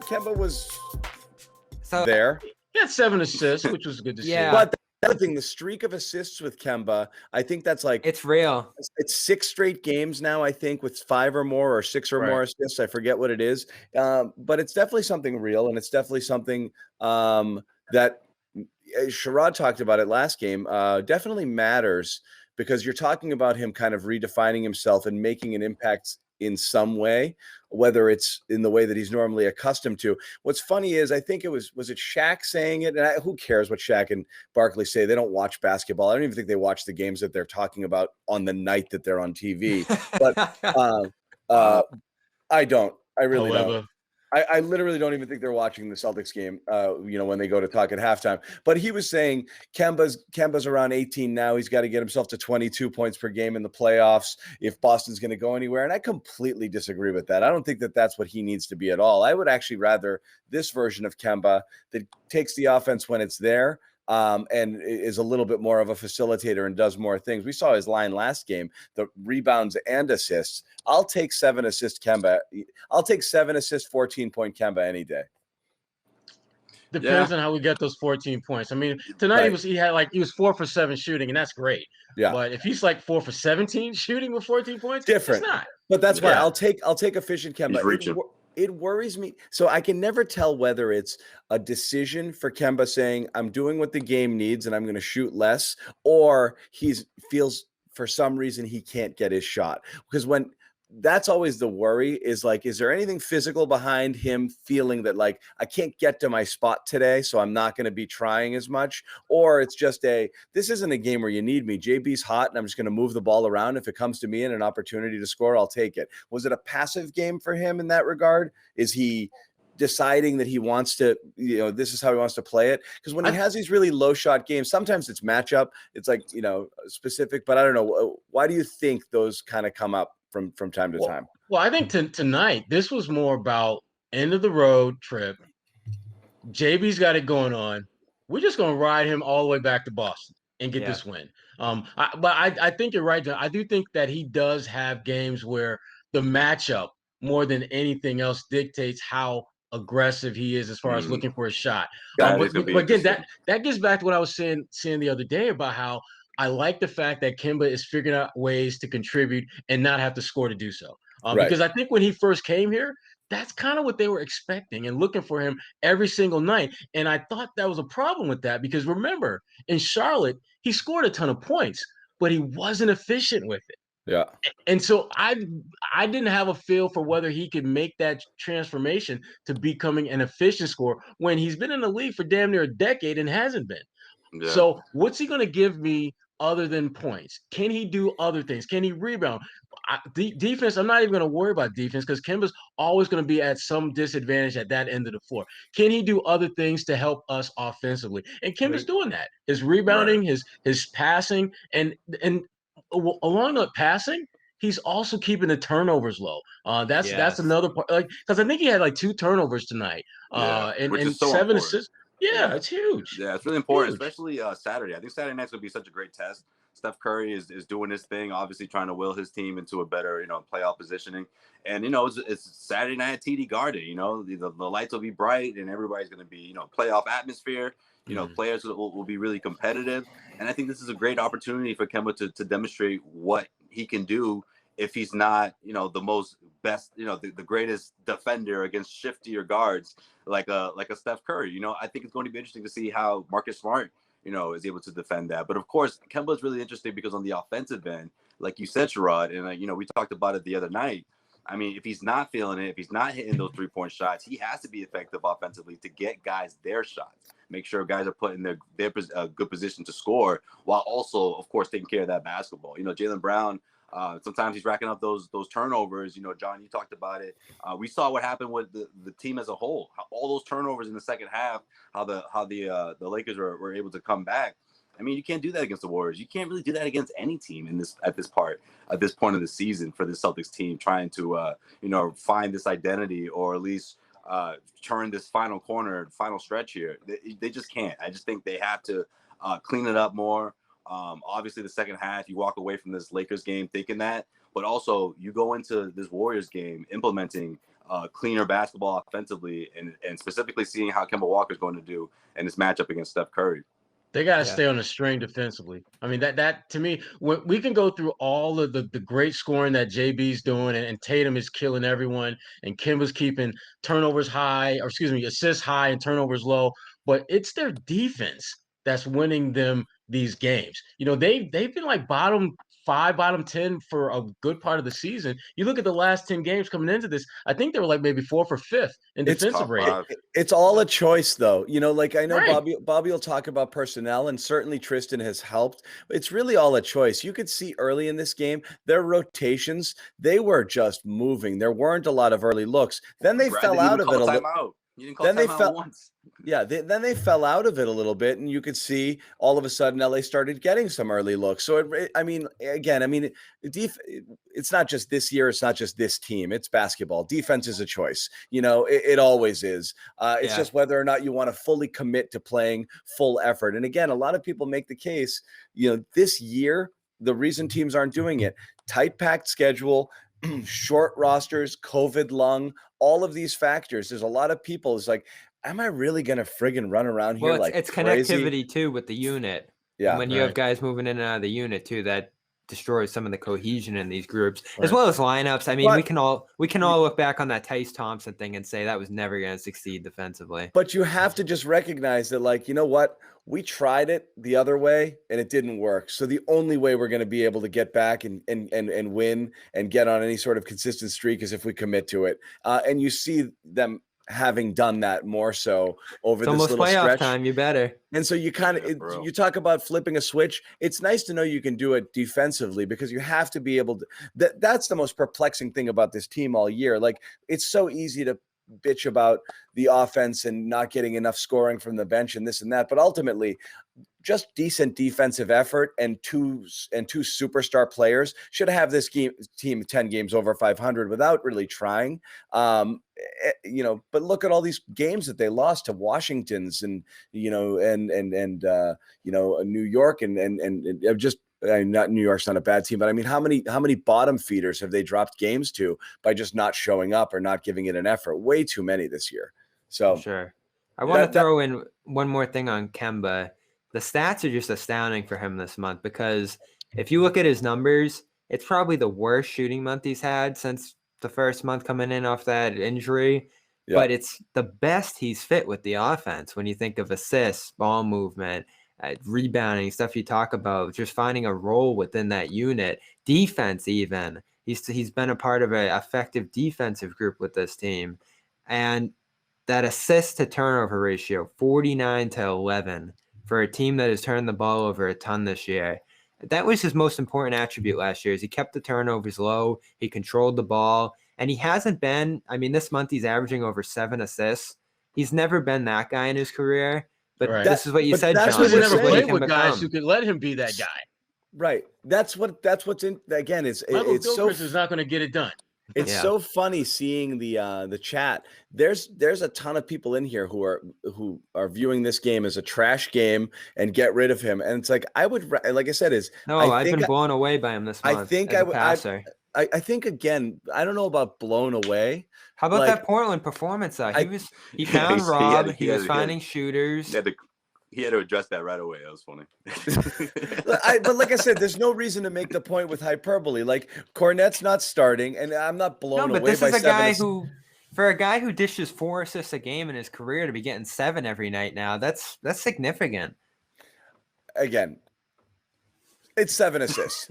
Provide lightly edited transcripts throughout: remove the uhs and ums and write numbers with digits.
Kemba was So there. He had 7 assists, which was good to Yeah. see. But the other thing, the streak of assists with Kemba, I think that's like it's real. it's 6 straight games now, I think, with 5 or more or 6 or more assists. I forget what it is. But it's definitely something real, and it's definitely something that Sherrod talked about it last game. Definitely matters because you're talking about him kind of redefining himself and making an impact in some way, whether it's in the way that he's normally accustomed to. What's funny is I think it was it Shaq saying it? And who cares what Shaq and Barkley say? They don't watch basketball. I don't even think they watch the games that they're talking about on the night that they're on TV. But I don't. I really don't. I literally don't even think they're watching the Celtics game, when they go to talk at halftime. But he was saying Kemba's around 18 now. He's got to get himself to 22 points per game in the playoffs if Boston's going to go anywhere. And I completely disagree with that. I don't think that that's what he needs to be at all. I would actually rather this version of Kemba that takes the offense when it's there, and is a little bit more of a facilitator and does more things. We saw his line last game, the rebounds and assists. I'll take 7 assist Kemba. I'll take 7 assist, 14-point Kemba any day. Depends on how we get those 14 points. I mean, tonight he was 4 for 7 shooting, and that's great. Yeah. But if he's like 4 for 17 shooting with 14 points, different. It's not. But that's why I'll take efficient Kemba. He's reaching. It worries me. So I can never tell whether it's a decision for Kemba saying, I'm doing what the game needs and I'm going to shoot less, or he feels for some reason he can't get his shot. Because that's always the worry is like, is there anything physical behind him feeling that like, I can't get to my spot today, so I'm not going to be trying as much? Or it's just this isn't a game where you need me. JB's hot and I'm just going to move the ball around. If it comes to me and an opportunity to score, I'll take it. Was it a passive game for him in that regard? Is he deciding that he wants to, this is how he wants to play it? Because when he has these really low shot games, sometimes it's matchup. It's like, specific, but I don't know. Why do you think those kind of come up from time to time? Well, I think tonight, this was more about end of the road trip. JB's got it going on. We're just going to ride him all the way back to Boston and get this win. I think you're right, John. I do think that he does have games where the matchup, more than anything else, dictates how aggressive he is as far as looking for a shot. But again, that gets back to what I was saying the other day about how I like the fact that Kemba is figuring out ways to contribute and not have to score to do so. Because I think when he first came here, that's kind of what they were expecting and looking for him every single night. And I thought that was a problem with that because remember, in Charlotte, he scored a ton of points, but he wasn't efficient with it. Yeah. And so I didn't have a feel for whether he could make that transformation to becoming an efficient scorer when he's been in the league for damn near a decade and hasn't been. Yeah. So what's he going to give me other than points? Can he do other things? Can he rebound? Defense, I'm not even going to worry about defense because Kemba's always going to be at some disadvantage at that end of the floor. Can he do other things to help us offensively? And Kemba's doing that. His rebounding, his passing, and along the passing, he's also keeping the turnovers low. That's another part. Because I think he had like 2 turnovers tonight, and so 7 assists. Yeah, it's huge. Yeah, it's really important, especially Saturday. I think Saturday night's going to be such a great test. Steph Curry is doing his thing, obviously trying to will his team into a better, playoff positioning. And, it's Saturday night at TD Garden. The lights will be bright and everybody's going to be, playoff atmosphere. Players will be really competitive. And I think this is a great opportunity for Kemba to demonstrate what he can do if he's not, the most best, the greatest defender against shiftier guards like a Steph Curry. I think it's going to be interesting to see how Marcus Smart, is able to defend that. But of course, Kemba is really interesting because on the offensive end, like you said, Sherrod, and we talked about it the other night. I mean, if he's not feeling it, if he's not hitting those 3-point shots, he has to be effective offensively to get guys their shots. Make sure guys are put in their good position to score, while also, of course, taking care of that basketball. Jaylen Brown. Sometimes he's racking up those turnovers. John, you talked about it. We saw what happened with the team as a whole. How all those turnovers in the second half. How the Lakers were able to come back. I mean, you can't do that against the Warriors. You can't really do that against any team at this point of the season for the Celtics team trying to find this identity or at least turn this final stretch here. They just can't. I just think they have to clean it up more. Obviously, the second half, you walk away from this Lakers game thinking that, but also you go into this Warriors game implementing cleaner basketball offensively, and specifically seeing how Kemba Walker is going to do in this matchup against Steph Curry. They got to stay on the string defensively. I mean, that to me, we can go through all of the great scoring that JB's doing, and Tatum is killing everyone, and Kimba's keeping turnovers high, or excuse me, assists high and turnovers low. But it's their defense that's winning them these games. You know, they've been like bottom 5, bottom 10 for a good part of the season. You look at the last 10 games coming into this, I think they were like maybe 4th or 5th in defensive rating. It's all a choice, though. You know, like I know Right. Bobby will talk about personnel, and certainly Tristan has helped. It's really all a choice. You could see early in this game, their rotations, they were just moving. There weren't a lot of early looks. Then they fell out of it a little. You didn't call timeout once. Yeah, then they fell out of it a little bit, and you could see all of a sudden LA started getting some early looks. So, it's not just this year. It's not just this team. It's basketball. Defense is a choice. You know, it always is. It's just whether or not you want to fully commit to playing full effort. And again, a lot of people make the case, you know, this year, the reason teams aren't doing it, tight packed schedule, short rosters, COVID lung, all of these factors. There's a lot of people. It's like, am I really going to friggin' run around here it's crazy? Connectivity too with the unit. Yeah. And when you have guys moving in and out of the unit too, that destroys some of the cohesion in these groups, as well as lineups. I mean, we can all look back on that Tice Thompson thing and say that was never going to succeed defensively. But you have to just recognize that, like, you know what? We tried it the other way and it didn't work. So the only way we're going to be able to get back and win and get on any sort of consistent streak is if we commit to it. And you see them having done that more so over this little playoff stretch. Time, you better. And so you kind of you talk about flipping a switch. It's nice to know you can do it defensively, because you have to be able to. That's the most perplexing thing about this team all year. Like, it's so easy to bitch about the offense and not getting enough scoring from the bench and this and that, but ultimately, just decent defensive effort and two superstar players should have this team 10 games over 500 without really trying. You know, but look at all these games that they lost to Washington's and New York and just. Not New York's not a bad team, but I mean, how many bottom feeders have they dropped games to by just not showing up or not giving it an effort? Way too many this year. So sure. I want to throw in one more thing on Kemba. The stats are just astounding for him this month, because if you look at his numbers, it's probably the worst shooting month he's had since the first month coming in off that injury. Yeah. But it's the best he's fit with the offense when you think of assists, ball movement, rebounding, stuff you talk about, just finding a role within that unit, defense even. He's been a part of an effective defensive group with this team. And that assist to turnover ratio, 49-11, for a team that has turned the ball over a ton this year. That was his most important attribute last year, is he kept the turnovers low, he controlled the ball, and he hasn't been, I mean, this month he's averaging over 7 assists. He's never been that guy in his career. But this is what you said, John. He's never played with guys who could let him be that guy. Right. That's what's in. Again, it's Gilchrist is not going to get it done. It's so funny seeing the chat. There's a ton of people in here who are viewing this game as a trash game and get rid of him. And it's like, like I said, I've been blown away by him this month. I think again, I don't know about blown away. How about that Portland performance though? He found Rob. He was finding shooters. He had to address that right away. That was funny. But like I said, there's no reason to make the point with hyperbole. Like, Cornette's not starting, and I'm not blown away by 7 assists. This is a guy who, for a guy who dishes 4 assists a game in his career, to be getting 7 every night now, that's significant. Again, it's 7 assists.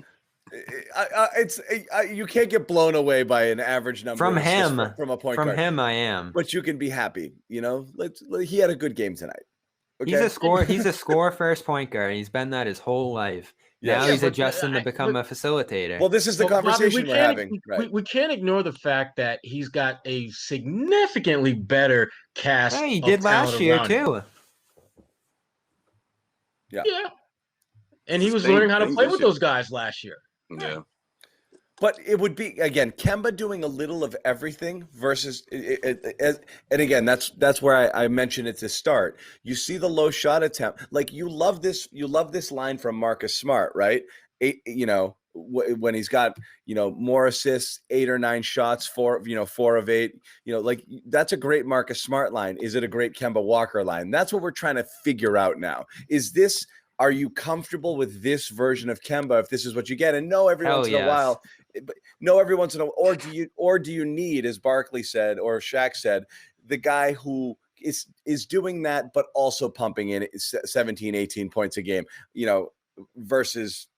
You can't get blown away by an average number from him. From a point guard. From him, I am. But you can be happy. You know, he had a good game tonight. Okay? He's a score first point guard. And he's been that his whole life. Now he's adjusting to become a facilitator. Well, this is the conversation Bobby, we're having. Right. We can't ignore the fact that he's got a significantly better cast. He did last year too. Yeah. And he was learning how to play with those guys last year. Yeah. But it would be, again, Kemba doing a little of everything versus, and again, that's where I mentioned it to start. You see the low shot attempt, like you love this line from Marcus Smart, right? when he's got, more assists, 8 or 9 shots, 4 of 8, like that's a great Marcus Smart line. Is it a great Kemba Walker line? That's what we're trying to figure out now. Are you comfortable with this version of Kemba if this is what you get? And every once in a while, or do you need, as Barkley said or Shaq said, the guy who is doing that but also pumping in 17, 18 points a game, versus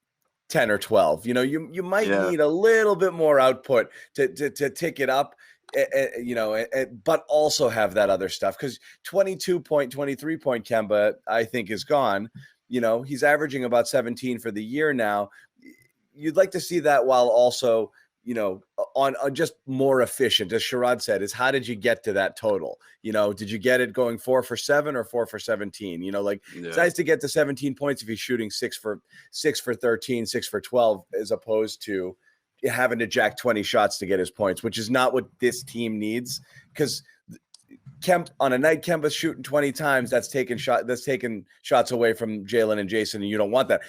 10 or 12. You might need a little bit more output to tick it up, but also have that other stuff, because 23 point Kemba, I think, is gone. He's averaging about 17 for the year now. You'd like to see that while also, on just more efficient, as Sherrod said, is how did you get to that total? Did you get it going 4 for 7 or 4 for 17? It's nice to get to 17 points if he's shooting 6 for 13, 6 for 12, as opposed to having to jack 20 shots to get his points, which is not what this team needs. Because on a night Kemba's shooting 20 times, that's taking shots away from Jalen and Jason, and you don't want that.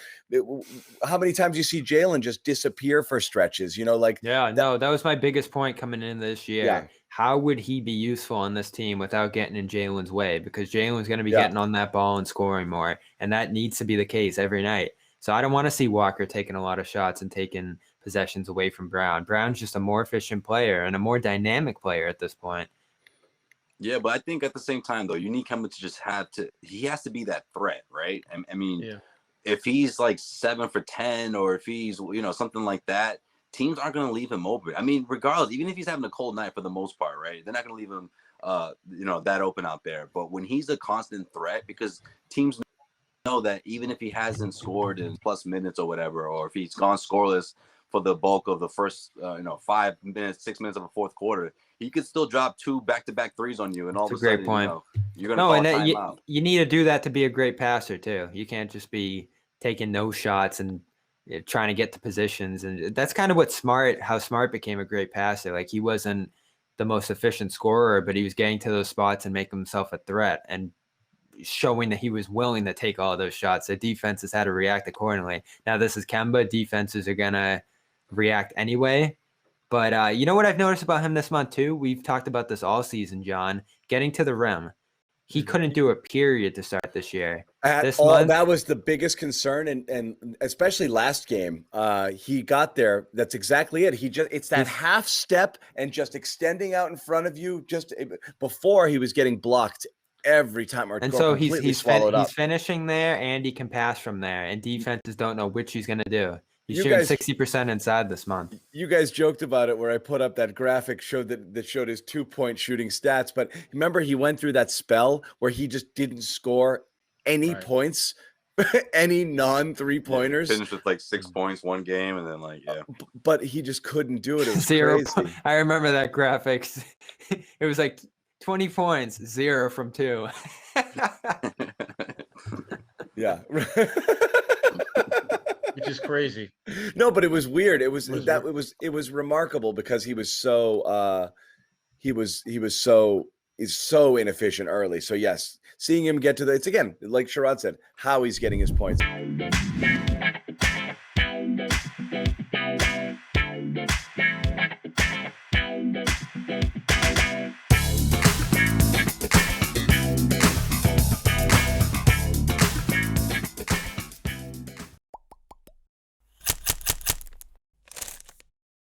How many times you see Jalen just disappear for stretches? That was my biggest point coming in this year. Yeah. How would he be useful on this team without getting in Jalen's way? Because Jalen's going to be getting on that ball and scoring more, and that needs to be the case every night. So I don't want to see Walker taking a lot of shots and taking possessions away from Brown. Brown's just a more efficient player and a more dynamic player at this point. Yeah, but I think at the same time, though, you need Kemba to just he has to be that threat, right? I mean, if he's like 7 for 10, or if he's, something like that, teams aren't going to leave him open. I mean, regardless, even if he's having a cold night for the most part, right? They're not going to leave him, that open out there. But when he's a constant threat, because teams know that even if he hasn't scored in plus minutes or whatever, or if he's gone scoreless for the bulk of the first, 5 minutes, 6 minutes of a fourth quarter, he could still drop 2 back-to-back threes on you, and all of a sudden, you're going to call timeout. You need to do that to be a great passer too. You can't just be taking no shots and trying to get to positions, and that's kind of how Smart became a great passer. Like, he wasn't the most efficient scorer, but he was getting to those spots and making himself a threat and showing that he was willing to take all those shots. The defenses had to react accordingly. Now this is Kemba. Defenses are gonna react anyway. But you know what I've noticed about him this month too? We've talked about this all season, John. Getting to the rim. He couldn't do it, period, to start this year. That was the biggest concern, and especially last game. He got there. That's exactly it. It's that half step and just extending out in front of you. Just before, he was getting blocked every time. And so he's finishing there, and he can pass from there, and defenses don't know which he's going to do. He's shooting 60% inside this month. You guys joked about it where I put up that graphic that showed his 2-point shooting stats. But remember, he went through that spell where he just didn't score any points, any non-3-pointers. Finished with like 6 points one game, and then but he just couldn't do it. It was 0. crazy. I remember that graphic. It was like 20 points, 0 from 2. Yeah. Which is crazy. No, but it was weird. It was remarkable because he was so so inefficient early. So yes, seeing him get to it's again, like Sherrod said, how he's getting his points.